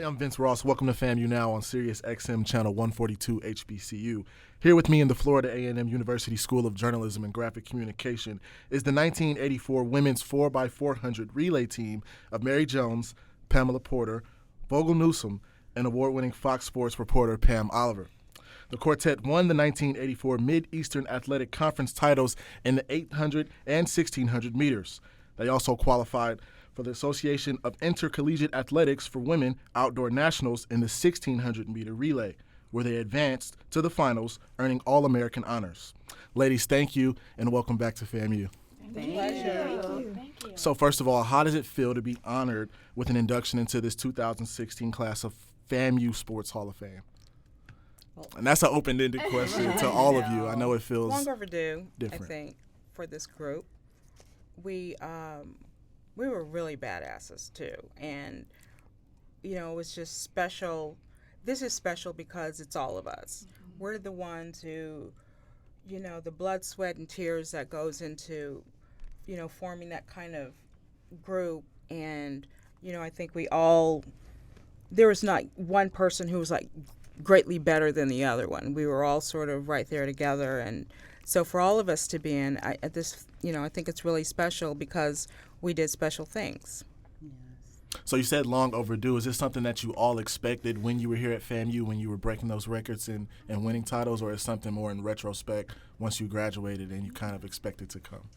I'm Vince Ross. Welcome to FAMU Now on Sirius XM Channel 142 HBCU. Here with me in the Florida A&M University School of Journalism and Graphic Communication is the 1984 Women's 4x400 Relay Team of Mary Jones, Pamela Porter, Vogel Newsome, and award-winning Fox Sports reporter Pam Oliver. The quartet won the 1984 Mid-Eastern Athletic Conference titles in the 800 and 1600 meters. They also qualified for the Association of Intercollegiate Athletics for Women Outdoor Nationals in the 1600-meter relay, where they advanced to the finals, earning All-American honors. Ladies, thank you, and welcome back to FAMU. Thank you. Thank you. So first of all, how does it feel to be honored with an induction into this 2016 class of FAMU Sports Hall of Fame? And that's an open-ended question to all of you. I know it feels long overdue, different. I think, for this group. We were really badasses too, and it was just special. This is special because it's all of us. Mm-hmm. We're the ones who, the blood, sweat, and tears that goes into, forming that kind of group. And I think there was not one person who was like greatly better than the other one. We were all sort of right there together, and so for all of us to be in at this, I think it's really special because we did special things. Yes. So you said long overdue. Is this something that you all expected when you were here at FAMU, when you were breaking those records and winning titles, or is something more in retrospect once you graduated and you kind of expected to come?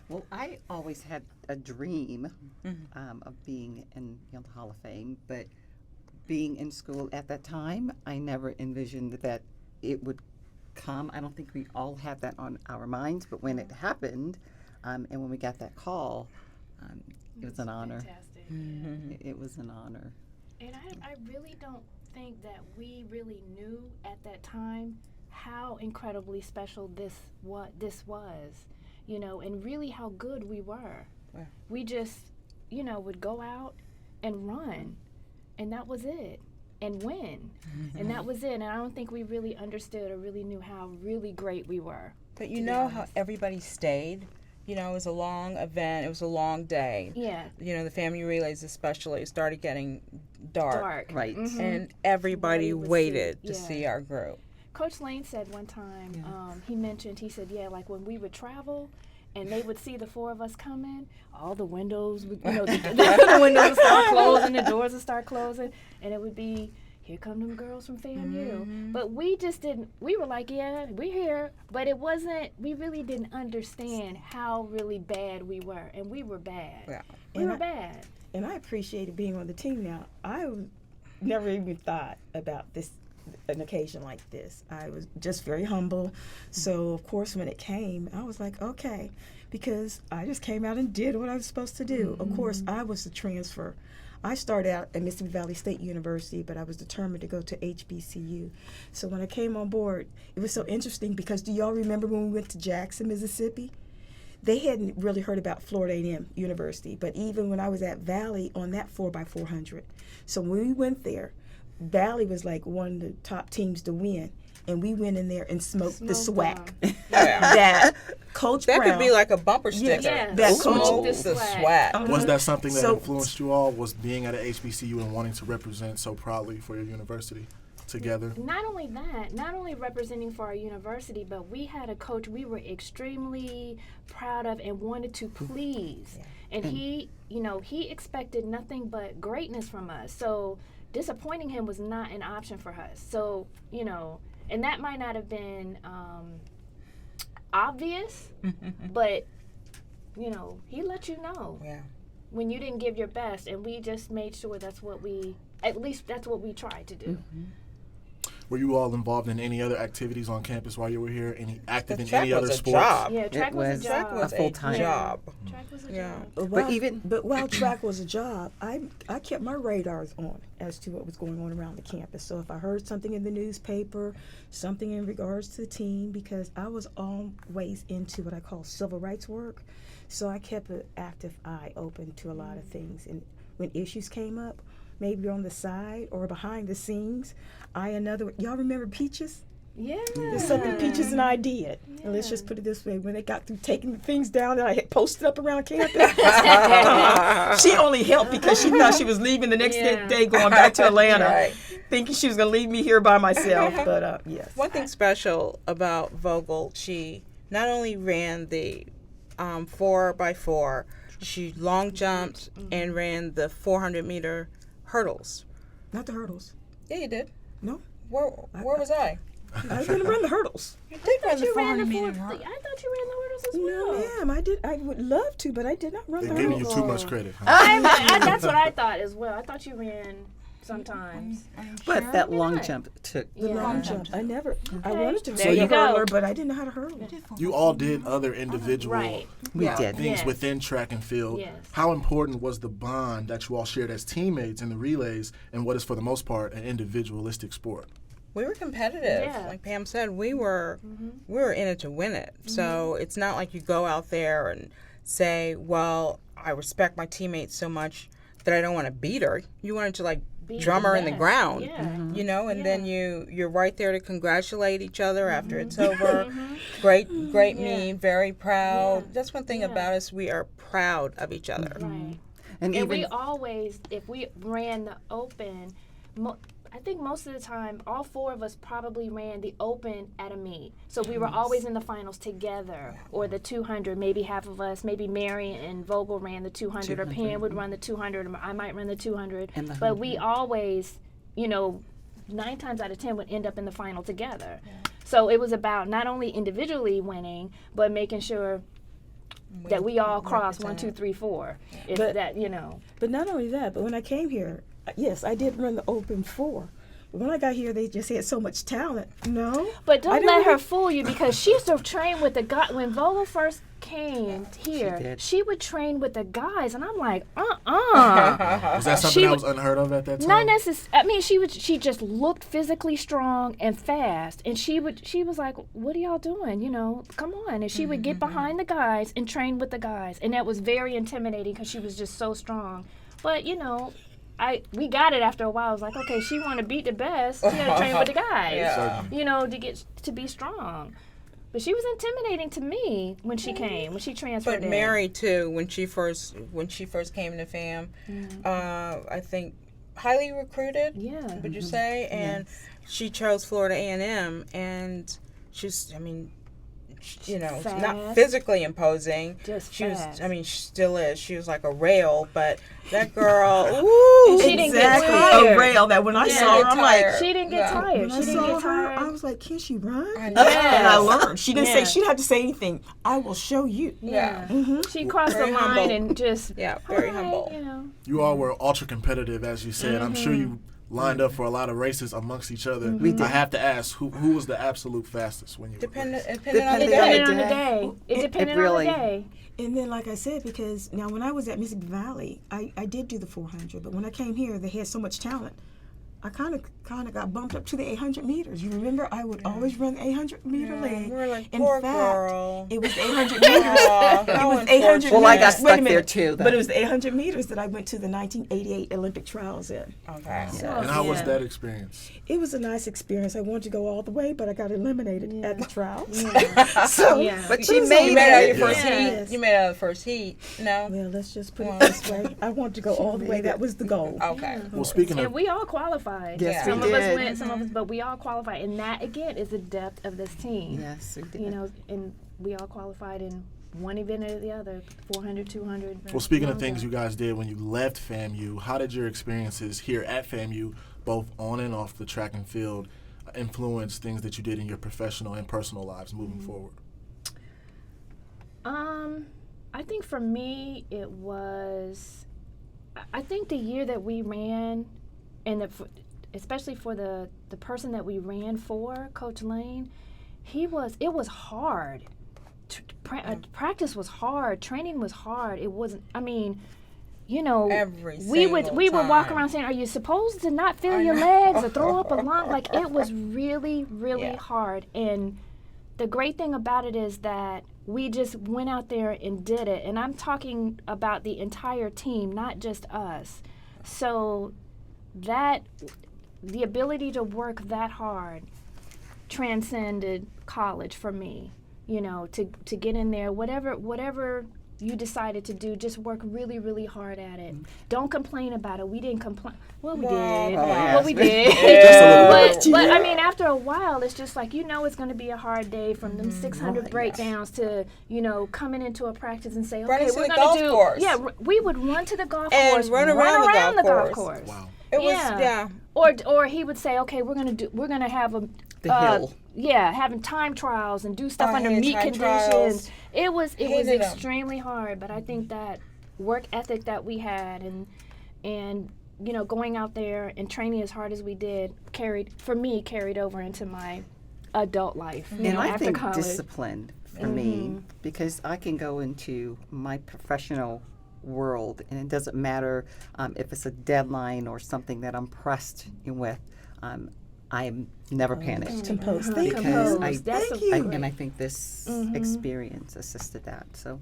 Well, I always had a dream of being in the Hall of Fame, but being in school at that time, I never envisioned that it would come. I don't think we all had that on our minds, but when it happened, and when we got that call, it was an honor. Fantastic. Mm-hmm. It was an honor. And I really don't think that we really knew at that time how incredibly special this was, and really how good we were. Yeah. We just, would go out and run, and that was it. And win. Mm-hmm. And that was it. And I don't think we really understood or really knew how really great we were. But how everybody stayed? It was a long event. It was a long day. Yeah. The family relays especially started getting dark. Right. Mm-hmm. And everybody waited to yeah. see our group. Coach Lane said one time, he said, like when we would travel, and they would see the four of us coming, all the windows, the windows would start closing, the doors would start closing, and it would be, here come them girls from FAMU. Mm-hmm. But we just didn't, we were like, yeah, we're here, but it wasn't, we really didn't understand how really bad we were, and we were bad. Yeah. We were bad. And I appreciated being on the team now. I never even thought about an occasion like this. I was just very humble. So, of course, when it came, I was like, okay, because I just came out and did what I was supposed to do. Mm-hmm. Of course, I was the transfer. I started out at Mississippi Valley State University, but I was determined to go to HBCU. So when I came on board, it was so interesting because do y'all remember when we went to Jackson, Mississippi? They hadn't really heard about Florida A&M University, but even when I was at Valley on that 4x400. So when we went there, Valley was like one of the top teams to win, and we went in there and smoked the SWAC. That Coach That Brown, could be like a bumper sticker. Yeah. That Smoke Coach- the SWAC. Was that something that So- influenced you all, was being at a HBCU and wanting to represent so proudly for your university together? Not only that, not only representing for our university, but we had a coach we were extremely proud of and wanted to please. Yeah. And he expected nothing but greatness from us. So disappointing him was not an option for us. So, and that might not have been obvious, but, he let you know when you didn't give your best, and we just made sure that's what we tried to do. Mm-hmm. Were you all involved in any other activities on campus while you were here? Active in Track any other was a sports? job. Yeah, track was a job. Track was A full-time a job. Track was a Yeah. job. But while track was a job, I kept my radars on as to what was going on around the campus. So if I heard something in the newspaper, something in regards to the team, because I was always into what I call civil rights work, so I kept an active eye open to a lot of things. And when issues came up, maybe on the side or behind the scenes, y'all remember Peaches? Yeah. It's something Peaches and I did. And let's just put it this way: when they got through taking the things down that I had posted up around campus, she only helped because she thought she was leaving the next day, going back to Atlanta, Right. thinking she was going to leave me here by myself. But yes, One thing special about Vogel, she not only ran the 4x4, she long jumped and ran the 400-meter hurdles. not the hurdles. Yeah, you did. No, Where was I? I didn't run the hurdles. You did run the You ran the 400-meter fourth. hurdles. I thought you ran the hurdles as No, well. ma'am, I did. I would love to, but I did not run They're the giving hurdles. you too much credit. Huh? That's what I thought as well. I thought you ran sometimes. But that long Yeah. jump took. The long jump. I never. I Okay. wanted to There be you a go. hurdler, but I didn't know how to hurdle. You all did other individual Right. We Yeah. did. things Yes. within track and field. Yes. How important was the bond that you all shared as teammates in the relays and what is, for the most part, an individualistic sport? We were competitive. Yeah. Like Pam said, we were in it to win it. So it's not like you go out there and say, well, I respect my teammates so much that I don't want to beat her. You wanted to Be drum her in the best. ground. Yeah. And then you're right there to congratulate each other after it's over. Great meme, very proud. Yeah. That's one thing Yeah. about us, we are proud of each other. Right. And And even we always, if we ran the open, I think most of the time, all four of us probably ran the open at a meet. So we were always in the finals together, or the 200. Maybe half of us, maybe Mary and Vogel ran the 200, or Pam would run the 200, or I might run the 200. And the But we always, 9 times out of 10 would end up in the final together. So it was about not only individually winning, but making sure that we all cross 1, 2, 3, 4. It's But- that, But not only that, but when I came here, yes, I did run the open 4. But when I got here, they just had so much talent. No. But I don't didn't let her really- fool you, because she used to train with the guy. When Vogel first came here, did. she would train with the guys, and I'm like, Was that something She that would- was unheard of at that time? Not necessarily. I mean, she just looked physically strong and fast, and she was like, "What are y'all doing? Come on!" And she would get behind the guys and train with the guys, and that was very intimidating because she was just so strong. But we got it after a while. I was like, okay, she want to beat the best. She had to train with the guys, Yeah. to get to be strong. But she was intimidating to me when she came, when she transferred But in. Mary too, when she first came to FAM, I think highly recruited. Yeah. Would you say? And she chose Florida A&M, and she's, not Fast. physically imposing. Just she fast. she still is. She was like a rail, but that girl, ooh, She didn't get Exactly. tired. A rail that when I Yeah. saw her, I'm like, Tired. She didn't get Yeah. tired. when She I didn't saw get her, tired. I was like, can she run? And Yes. I learned. She didn't Yeah. say, she didn't have to say anything. I will show you. Yeah. She crossed the Very line humble. and just Yeah, very "Hi," humble. You all were ultra competitive, as you said. I'm sure you lined up for a lot of races amongst each other. I have to ask, who was the absolute fastest when you were Dependent on the Depending day. depended on the day. day. It depended really- on the day. And then, like I said, because now when I was at Mississippi Valley, I did do the 400, but when I came here, they had so much talent. I kind of got bumped up to the 800 meters. You remember, I would always run the 800 meter leg. We're like, In poor fact, girl. it was the 800 meters. Aw, It how was 800 unfortunate. Well, I got meters. stuck Wait a there minute. too, though. But it was the 800 meters that I went to the 1988 Olympic trials in. Okay. And how was Yeah. that experience? It was a nice experience. I wanted to go all the way, but I got eliminated at the trials. Yeah. So, Yeah. But it she was made You made it out of your Yeah. first Yes. heat. You made it out of the first heat. No. well, let's just put it this way. I wanted to go all the way. That was the goal. Okay. Well, speaking And of, we all qualified. Yes, Some we of us did. went, some of us, but we all qualified. And that, again, is the depth of this team. Yes, we did. And we all qualified in one event or the other, 400, 200. well, speaking of long things jump. you guys did when you left FAMU, how did your experiences here at FAMU, both on and off the track and field, influence things that you did in your professional and personal lives moving forward? I think for me, it was, I think the year that we ran, and especially for the person that we ran for, Coach Lane, it was hard. Practice was hard. Training was hard. It wasn't, Every we would single walk time. around saying, "Are you supposed to not feel your legs or throw up a lung?" Like, it was really, really Yeah. hard. And the great thing about it is that we just went out there and did it. And I'm talking about the entire team, not just us. So that the ability to work that hard, transcended college for me. You know, to get in there, whatever you decided to do, just work really, really hard at it. Don't complain about it. We didn't complain. Well, we did. Well, we did. But I mean, after a while, it's just like, you know, it's going to be a hard day from them 600 breakdowns to, you know, coming into a practice and say, okay, we're going to do. Course. Yeah, we would run to the golf and course, run around the golf course. Wow. It was Or he would say, okay, we're gonna have a The hill. Yeah, having time trials and do stuff under meet conditions. Trials. It was extremely hard, but I think that work ethic that we had and you know, going out there and training as hard as we did carried over into my adult life. And I after think college. discipline for me, because I can go into my professional world and it doesn't matter if it's a deadline or something that I'm pressed with. I'm never panicked. Composed. Because Thank I think this experience assisted that. So,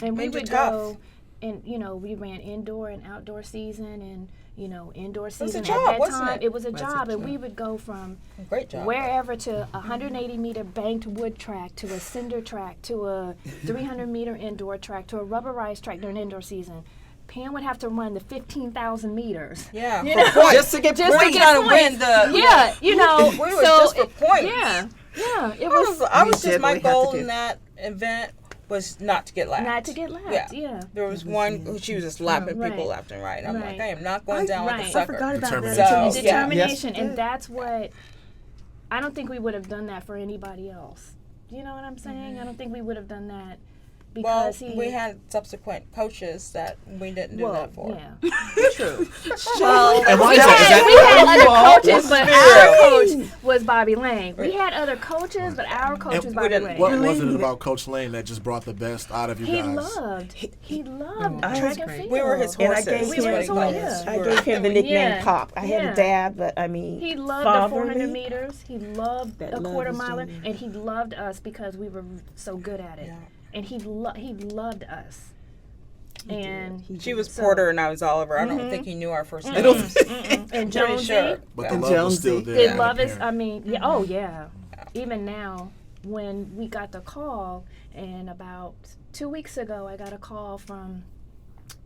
and we Made you would tough. go, and you know, we ran indoor and outdoor season, and you know, indoor season job, at that wasn't time. it? It was a job, and we would go from Great job. wherever to a 180-meter banked wood track to a cinder track to a 300-meter indoor track to a rubberized track during indoor season. Pam would have to run the 15,000 meters. Yeah, You for know? points. Just to get We're points. trying to win the. Yeah, you know, We were so just for points. Yeah, it I was was did just my what we had to goal do. in that event was not to get lapped. not to get lapped. Yeah. There was one who she was just lapping Right. people left and right. I'm like, Right. I am not going down like Right. a I sucker. forgot about that. Determination. So, Determination, Yeah. and that's what I don't think we would have done that for anybody else. You know what I'm saying? I don't think we would have done that Well, because we had subsequent coaches that we didn't do that for. Yeah. True. Well, And why we is that? Is had that other coaches, but True. our coach was Bobby Lane. We had other coaches, but our coach was Bobby didn't- Lane. What was it about Coach Lane that just brought the best out of you He guys? loved I track was and great. field. We were his And I horses. gave We were his him, horses. I gave him the nickname Yeah. Pop. I had Yeah. a dad, but I mean, He loved fatherly. the 400 meters. He loved That a love quarter is miler, genuine. and he loved us because we were so good at it. Yeah. And he loved us. And She was Porter and I was Oliver. I don't think he knew our first names. and Pretty Jonesy, sure. But Yeah. the love was still Jonesy. there. they as a love us. parent. I mean, yeah, oh yeah. Even now, when we got the call, and about 2 weeks ago, I got a call from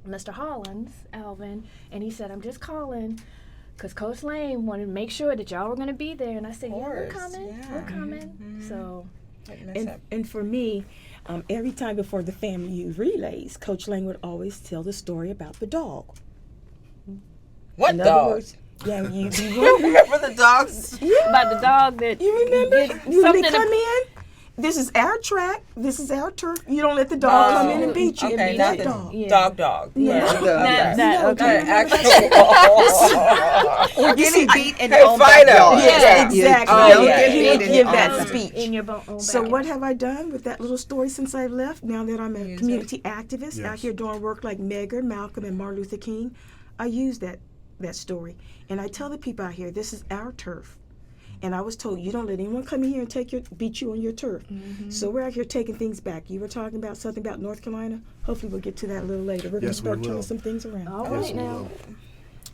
Mr. Hollins, Alvin, and he said, "I'm just calling because Coach Lane wanted to make sure that y'all were going to be there." And I said, "Yeah, we're course, coming. yeah. We're coming." So. I'd miss him. And for me, every time before the family relays, Coach Lang would always tell the story about the dog. What In other dog? words, yeah, you You remember the dogs? About the dog that You remember? did When something they come to- in, this is our track, this is our turf. You don't let the dog come in and beat you. Okay, Beat not the the dog. Yeah. dog. Yeah. Okay. okay. or getting beat in Hey, your own Fido. backyard. Yes, exactly. Oh, Don't yeah. get He beat would in give your that own speech. in your own So backyard. what have I done with that little story since I've left? Now that I'm a Use community activist out Yes. here doing work like Medgar, Malcolm, and Martin Luther King, I use that story. And I tell the people out here, this is our turf. And I was told, you don't let anyone come in here and beat you on your turf. So we're out here taking things back. You were talking about something about North Carolina. Hopefully we'll get to that a little later. We're Yes, we going to start will. turning some things around. All Yes, right we now. will.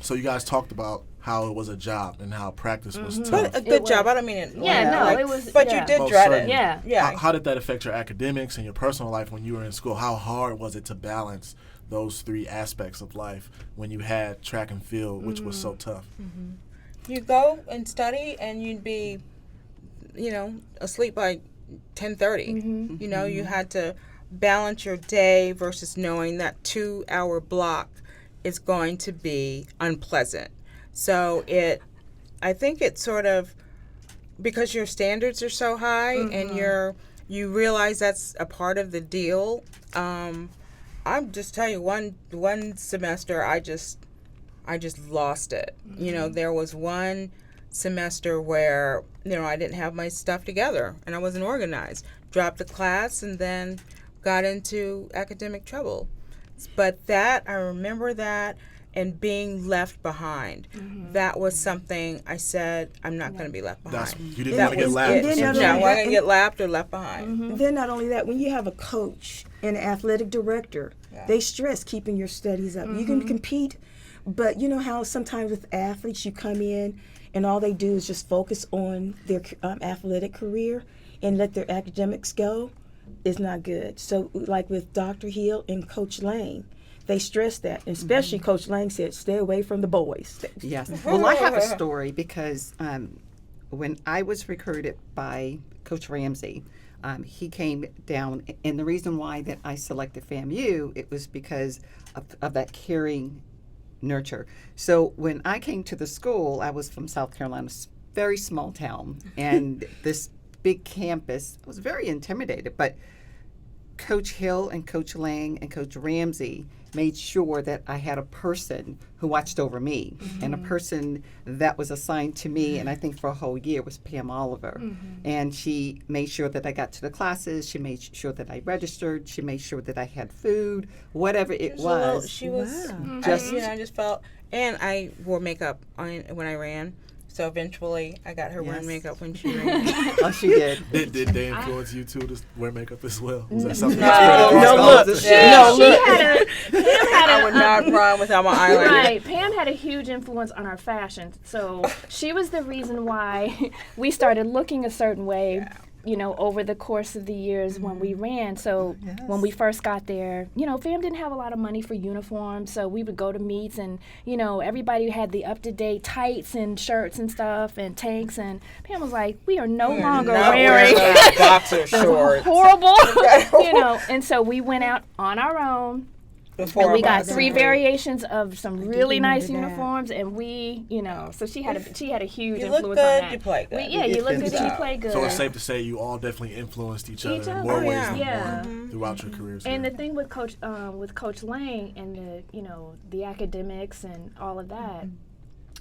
So you guys talked about how it was a job and how practice was tough. But a good job. I don't mean it. Yeah, no, like, it was- But yeah. you did Most dread certainly. it. Yeah. Yeah. How did that affect your academics and your personal life when you were in school? How hard was it to balance those three aspects of life when you had track and field, which was so tough? You go and study, and you'd be, asleep by 10:30. You know, you had to balance your day versus knowing that 2-hour block is going to be unpleasant. So I think it's sort of because your standards are so high and you realize that's a part of the deal. I'm just tell you one semester I just lost it. You know, there was one semester where, I didn't have my stuff together and I wasn't organized. Dropped the class and then got into academic trouble. But I remember that and being left behind. That was something I said, I'm not going to be left behind. You didn't want to get laughed. and then not No, only we're that- going to get lapped or left behind. And then not only that, when you have a coach and an athletic director, they stress keeping your studies up. You can compete, But you know how sometimes with athletes you come in and all they do is just focus on their athletic career and let their academics go? Is not good. So like with Dr. Hill and Coach Lang, they stress that, and especially Coach Lang said, stay away from the boys. Yes. Well, I have a story because when I was recruited by Coach Ramsey, he came down, and the reason why that I selected FAMU, it was because of that caring nurture. So when I came to the school, I was from South Carolina, very small town, and this big campus, I was very intimidated, but Coach Hill and Coach Lang and Coach Ramsey made sure that I had a person who watched over me, and a person that was assigned to me, and I think for a whole year, was Pam Oliver. And she made sure that I got to the classes, she made sure that I registered, she made sure that I had food, whatever it was. She was, Just- I just felt, and I wore makeup when I ran. So eventually, I got her wearing Yes. makeup when she ran. Oh, she did. Did they influence you too to wear makeup as well? Was that something No, that spread no, across look. the- Yeah. Pam had I would not run without my eyeliner. Right. Pam had a huge influence on our fashion. So she was the reason why we started looking a certain way, you know, over the course of the years when we ran. So when we first got there, you know, Fam didn't have a lot of money for uniforms. So we would go to meets and, you know, everybody had the up-to-date tights and shirts and stuff and tanks. And Pam was like, we are no longer Not wearing those boxer shorts. horrible, you know. And so we went out on our own. And we got 3 variations of some really nice uniforms, and we, you know, so she had a huge You look influence good, on that. you play good. Yeah, you look good, So- you play good. So it's safe to say you all definitely influenced each other Each in other. more Oh, ways yeah. than one throughout your careers. And the here. thing with Coach Lang and the, you know, the academics and all of that,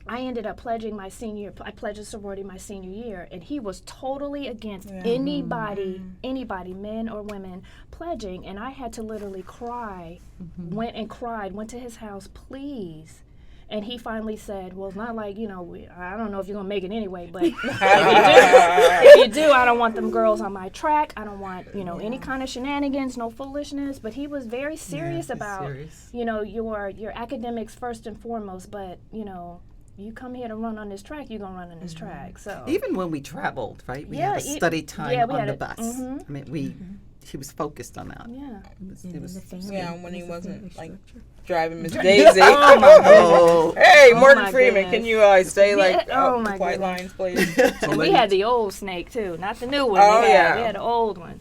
I ended up pledging my senior. I pledged a sorority my senior year, and he was totally against anybody, men or women, pledging. And I had to literally cry. Went to his house, please. And he finally said, "Well, it's not like, you know, I don't know if you're gonna make it anyway, but if you do, I don't want them girls on my track. I don't want, you know, any kind of shenanigans, no foolishness." But he was very serious about, you know, your academics first and foremost. But you know, you come here to run on this track, you're gonna run on this track. So Even when we traveled, right? We Yeah, had a study time yeah, we on had the a- bus. mhm. I mean, he was focused on that. yeah. It was Yeah, when he wasn't like driving Miss Daisy. oh, Hey, Oh Morgan my Freeman, goodness. can you say like Yeah, oh my white goodness. lines, please? And we had the old snake too, not the new one. Oh, we yeah. had the old one.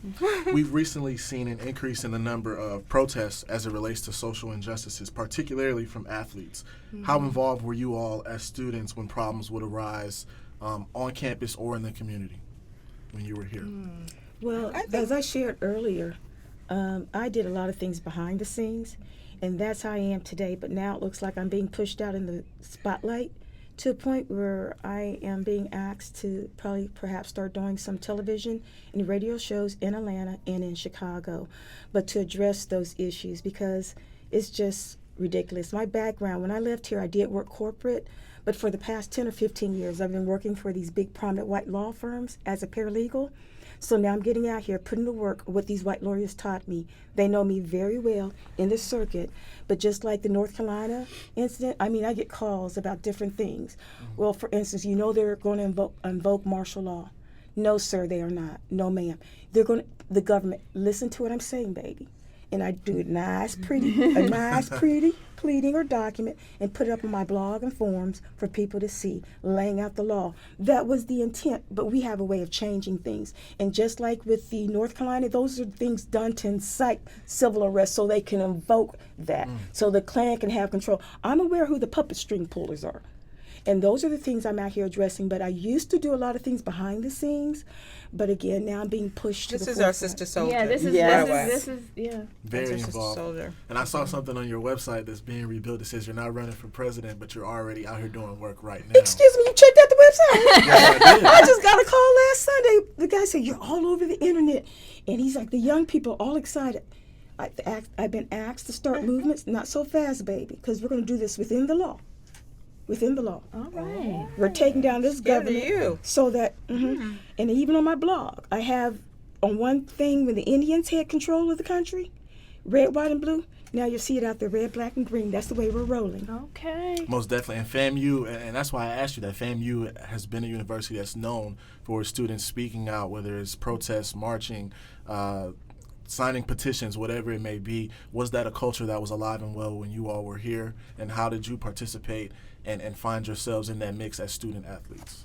We've recently seen an increase in the number of protests as it relates to social injustices, particularly from athletes. How involved were you all as students when problems would arise on campus or in the community when you were here? Well, as I shared earlier, I did a lot of things behind the scenes, and that's how I am today. But now it looks like I'm being pushed out in the spotlight to a point where I am being asked to perhaps start doing some television and radio shows in Atlanta and in Chicago, but to address those issues because it's just ridiculous. My background, when I left here, I did work corporate, but for the past 10 or 15 years, I've been working for these big prominent white law firms as a paralegal. So now I'm getting out here, putting to work what these white lawyers taught me. They know me very well in the circuit, but just like the North Carolina incident, I mean, I get calls about different things. Well, for instance, you know they're going to invoke martial law. No, sir, they are not. No, ma'am. They're going to, the government, listen to what I'm saying, baby. And I do it nice, pretty pleading or document and put it up on my blog and forums for people to see, laying out the law. That was the intent, but we have a way of changing things. And just like with the North Carolina, those are things done to incite civil arrest so they can invoke that, so the Klan can have control. I'm aware who the puppet string pullers are. And those are the things I'm out here addressing. But I used to do a lot of things behind the scenes. But again, now I'm being pushed to This the is our forefront. sister soldier. Yeah, this is yeah. Very That's our sister involved. soldier. And I saw something on your website that's being rebuilt that says you're not running for president, but you're already out here doing work right now. Excuse me, you checked out the website? Yes, I did. I just got a call last Sunday. The guy said, you're all over the internet. And he's like, the young people are all excited. I've been asked to start movements. Not so fast, baby, because we're going to do this within the law. Within the law. All right. We're taking down this Give it to government you. so that, and even on my blog, I have on one thing when the Indians had control of the country, red, white, and blue, Now you see it out there, red, black, and green. That's the way we're rolling. Okay. Most definitely. And FAMU, and that's why I asked you that, FAMU has been a university that's known for students speaking out, whether it's protests, marching, signing petitions, whatever it may be. Was that a culture that was alive and well when you all were here? And how did you participate and find yourselves in that mix as student athletes?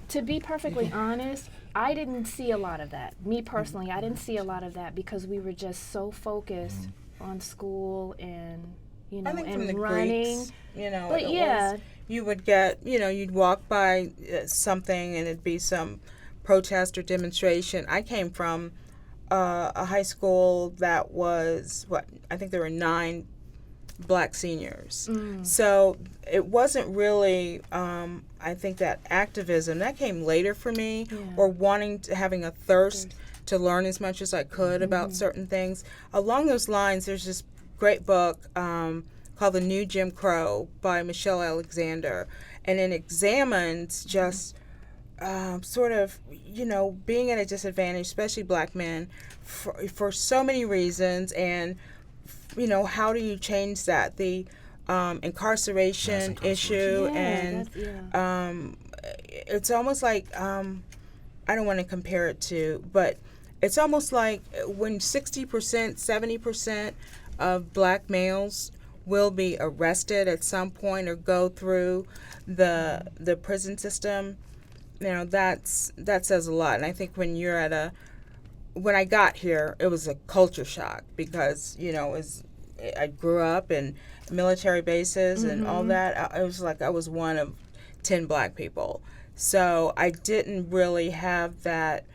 To be perfectly honest, I didn't see a lot of that. Me personally, I didn't see a lot of that because we were just so focused on school and, I think from and the running. Greeks, But you would get, you'd walk by something and it'd be some protest or demonstration. I came from a high school that was, I think there were 9 black seniors. So it wasn't really, I think that activism, that came later for me, or having a thirst to learn as much as I could about certain things. Along those lines, there's this great book called The New Jim Crow by Michelle Alexander, and it examines just sort of, being at a disadvantage, especially black men, for so many reasons, and how do you change that? The incarceration issue, and it's almost like, I don't want to compare it to, but it's almost like when 60%, 70% of black males will be arrested at some point or go through the prison system, that says a lot. And I think when I got here, it was a culture shock because, I grew up in military bases and all that. It was like I was one of 10 black people. So I didn't really have that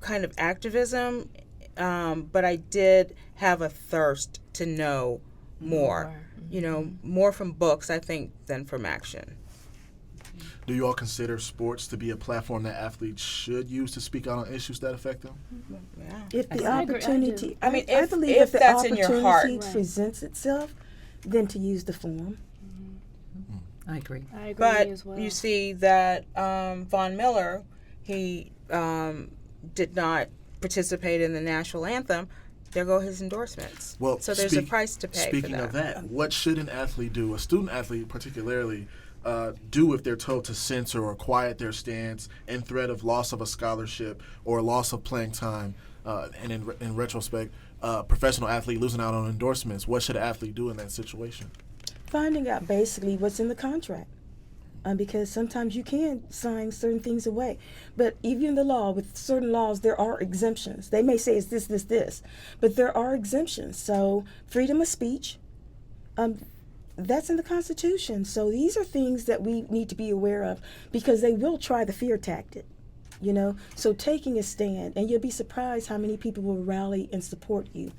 kind of activism, but I did have a thirst to know more, more from books, I think, than from action. Do you all consider sports to be a platform that athletes should use to speak out on issues that affect them? Yeah. If the I agree, opportunity, I mean, I believe if the that's in your heart. opportunity presents itself, then to use the forum. I agree. I agree But as well. you see that Von Miller, he did not participate in the national anthem. There go his endorsements. Well, so there's a price to pay Speaking for that. of that, what should an athlete do, a student athlete particularly, do if they're told to censor or quiet their stance in threat of loss of a scholarship or loss of playing time? And in retrospect, professional athlete losing out on endorsements. What should an athlete do in that situation? Finding out basically what's in the contract. Because sometimes you can sign certain things away. But even in the law, with certain laws, there are exemptions. They may say it's this, but there are exemptions. So freedom of speech, that's in the Constitution. So these are things that we need to be aware of because they will try the fear tactic, So taking a stand, and you'll be surprised how many people will rally and support you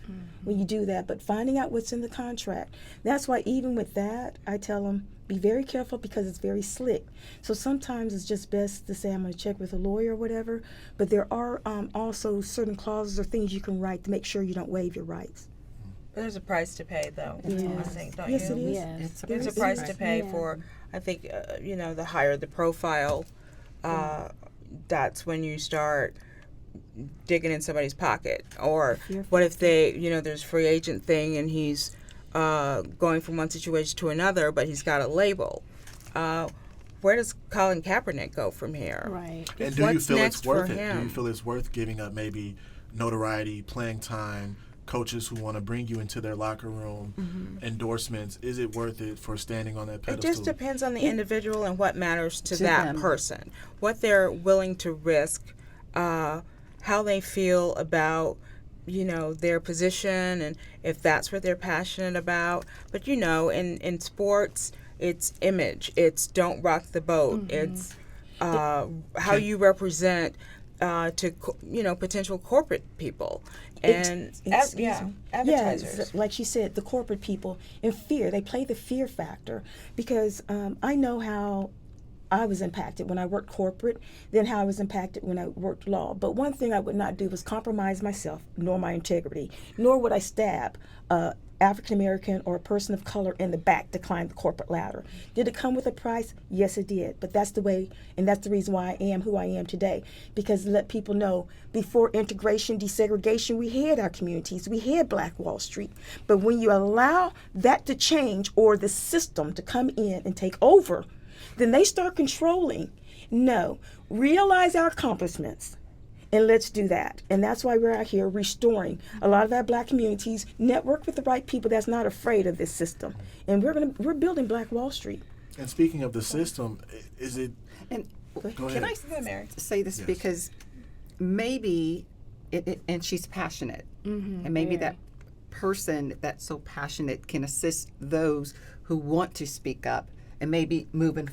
when you do that. But finding out what's in the contract. That's why even with that, I tell them, be very careful because it's very slick. So sometimes it's just best to say, I'm going to check with a lawyer or whatever. But there are also certain clauses or things you can write to make sure you don't waive your rights. There's a price to pay, though. I think, don't Yes, you? it is. Yes. There's a price to pay for. I think the higher the profile, that's when you start digging in somebody's pocket. Or what if there's free agent thing and he's going from one situation to another, but he's got a label. Where does Colin Kaepernick go from here? Right. And do you What's feel next it's worth for it? him? Do you feel it's worth giving up maybe notoriety, playing time, coaches who want to bring you into their locker room, endorsements? Is it worth it for standing on that It pedestal? just depends on the individual and what matters to To that them. person, what they're willing to risk, how they feel about their position, and if that's what they're passionate about. But in sports, it's image, it's don't rock the boat, it's how you represent to potential corporate people and advertisers. Yes, like she said, the corporate people in fear, they play the fear factor because I know how I was impacted when I worked corporate, then how I was impacted when I worked law. But one thing I would not do was compromise myself, nor my integrity, nor would I stab African American or a person of color in the back to climb the corporate ladder. Did it come with a price? Yes, it did. But that's the way, and that's the reason why I am who I am today. Because let people know, before integration, desegregation, we had our communities, we had Black Wall Street. But when you allow that to change or the system to come in and take over, then they start controlling. No, realize our accomplishments. And let's do that. And that's why we're out here restoring a lot of our Black communities, network with the right people that's not afraid of this system. And we're building Black Wall Street. And speaking of the system, is it... And Go can ahead. I say this? Yes. Because maybe, and she's passionate, and maybe that person that's so passionate can assist those who want to speak up, and maybe moving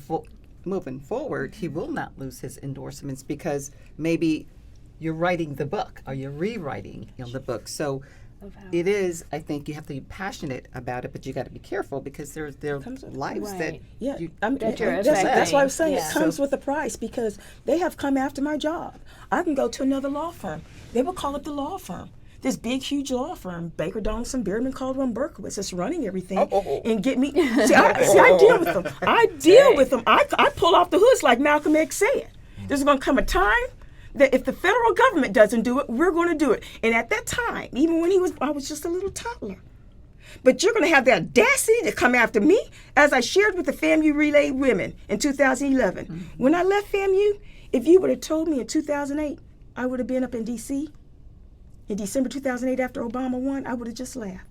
forward, he will not lose his endorsements because maybe you're writing the book or you're rewriting the book. So it is, I think you have to be passionate about it, but you got to be careful because there are lives that Yeah, you, that's why I was saying Yeah. it comes with a price, because they have come after my job. I can go to another law firm. They will call up the law firm. This big, huge law firm, Baker Donaldson, Bierman, Caldwell, Berkowitz, is running everything and get me. I deal with them. I deal with them. I pull off the hoods like Malcolm X said. There's going to come a time that if the federal government doesn't do it, we're going to do it. And at that time, even when I was just a little toddler. But you're going to have the audacity to come after me, as I shared with the FAMU Relay women in 2011. When I left FAMU, if you would have told me in 2008, I would have been up in D.C. in December 2008 after Obama won, I would have just laughed.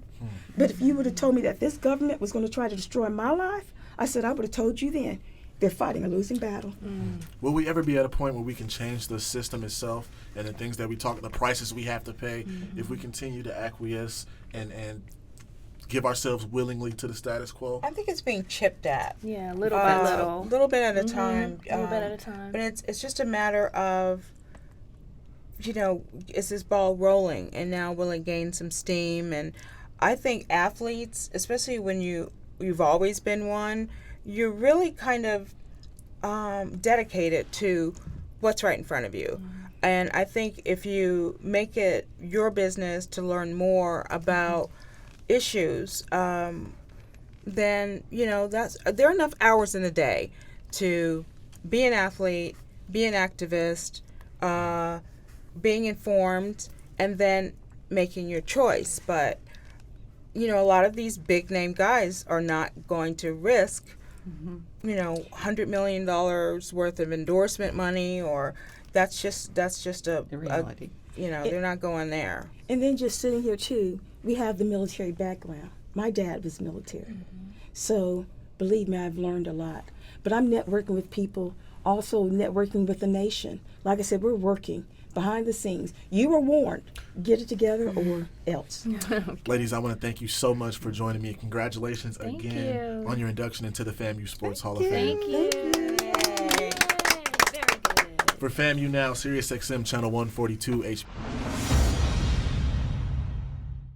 But if you would have told me that this government was going to try to destroy my life, I said I would have told you then. They're fighting a losing battle. Will we ever be at a point where we can change the system itself and the things that we talk, the prices we have to pay, if we continue to acquiesce and give ourselves willingly to the status quo? I think it's being chipped at. Yeah, little by little. Little bit at a time. Little bit at a time. But it's just a matter of, is this ball rolling, and now will it gain some steam? And I think athletes, especially when you've always been one, you're really kind of dedicated to what's right in front of you. And I think if you make it your business to learn more about issues, then there are enough hours in the day to be an athlete, be an activist, being informed, and then making your choice. But a lot of these big name guys are not going to risk $100 million worth of endorsement money, or that's just a reality. They're not going there. And then just sitting here too, we have the military background. My dad was military. So believe me, I've learned a lot. But I'm networking with people, also networking with the nation. Like I said, we're working behind the scenes. You were warned. Get it together or else. Ladies, I want to thank you so much for joining me. Congratulations Thank again you. on your induction into the FAMU Sports Hall of Fame. Thank you. Yay. Very good. For FAMU Now, Sirius XM Channel 142 HP.